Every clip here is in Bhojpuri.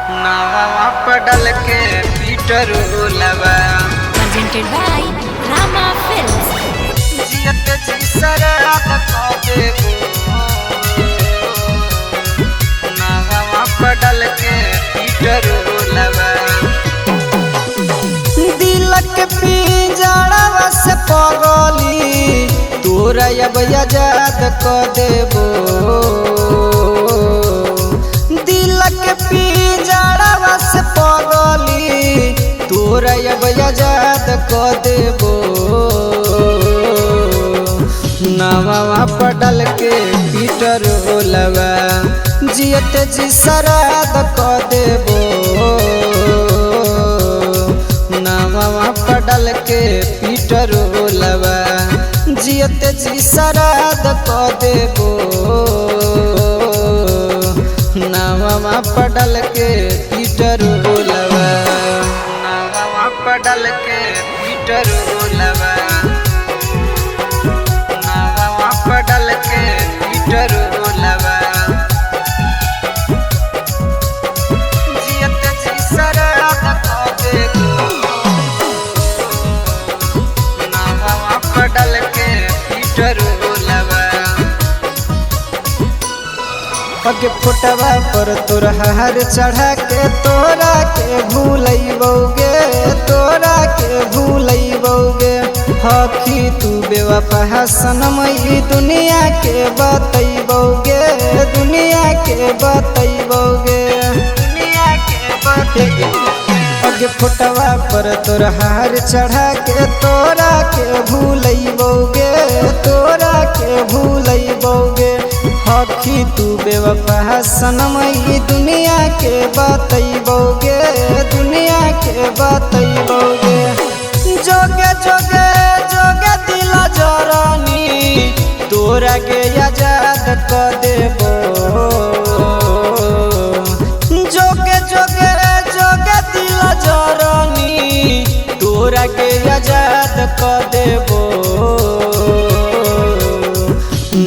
नावा पडल के पीटर लवा presented by Rama Films. जियत जी सरात को देबो नावा पडल के पीटर लवा दिल के पिंजड़वा से पगली तोरा अब आजाद को देबो दिल के पिंजड़वा से पगली तोरा अब आजाद को देबो नावा पडल के पीटर लवा जियत जी सराद को देबो नावा पडल के पीटर लवा जियत जी सराद को देबो नावा पडल के पीटर लवा नावा पडल के पीटर लवा नावा पडल के पीटर लवा जियत जी सराद को देबो नावा पडल के पीटर लवा पग फुटवा पर तोरा हार चढ़ा के तोरा के भूलैबोगे तोरा के भूलैबोगे हकी तू बेवफा सनम ई दुनिया के बतैबोगे दुनिया के बतैबोगे दुनिया के बतैबोगे पग फुटवा पर तोरा हार चढ़ा के तोरा के भूलैबोगे तोरा के भूलैबोगे हकी तू बेवफा सनम ई दुनिया के बतैबोगे दुनिया के बतैबोगे जोगे जोगे जोगे दिल जरानी तोरा के आजाद क देबो जोगे जोगे जोगे दिल जरानी तोरा के आजाद क देबो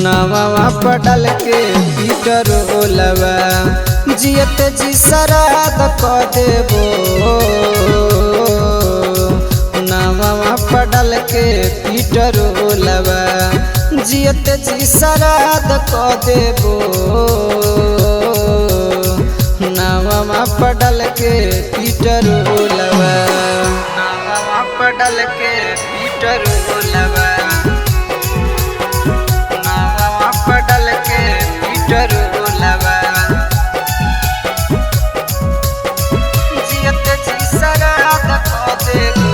नावा पडल के पीटर लवा जियत जी सराद को देबो नावा पडल के पीटर लवा जियत जी सराद को देबो नावा पडल के पीटर लवा नावा पडल के पीटर लवा पडल के पीटर लवा जियत जी सराद को देबो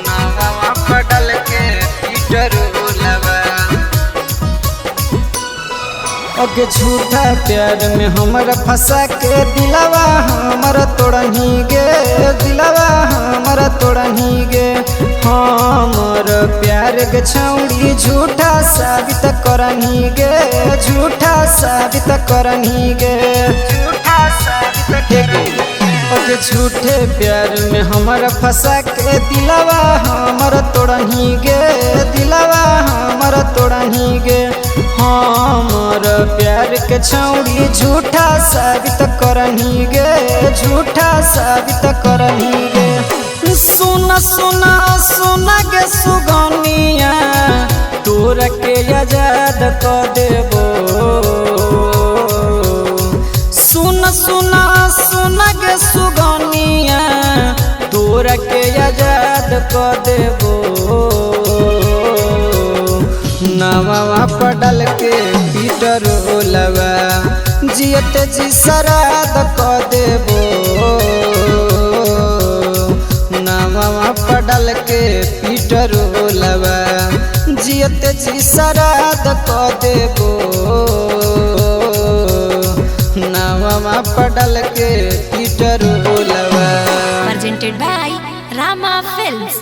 नावा पडल के पीटर लवा अगे झूठा प्यार में हमरा फंसा के दिलवा हमरा तोड़ही गे दिलवा हमरा तोड़ही गे हमर प्यार के छौड़ी झूठा साबित करही गे झूठा साबित करही गे झूठा साबित गे अगे झूठे प्यार में हमरा फंसा के दिलवा हमर तोड़ही गे दिलवा हमर तोड़ही गे हमर प्यार के छौड़ी झूठा साबित करही गे झूठा साबित करही गे सुना सुना सुना के सुगनिया तोरा के आजाद क देबो सुना सुना सुना के सुगनिया तोरा के आजाद क देबो नावा पडल के पीटर लवा जियत जी सराद क देबो नावा पडल के पीटर लवा जियत जी सराद क देबो नावा पडल के पीटर लवा Presented by Rama Films.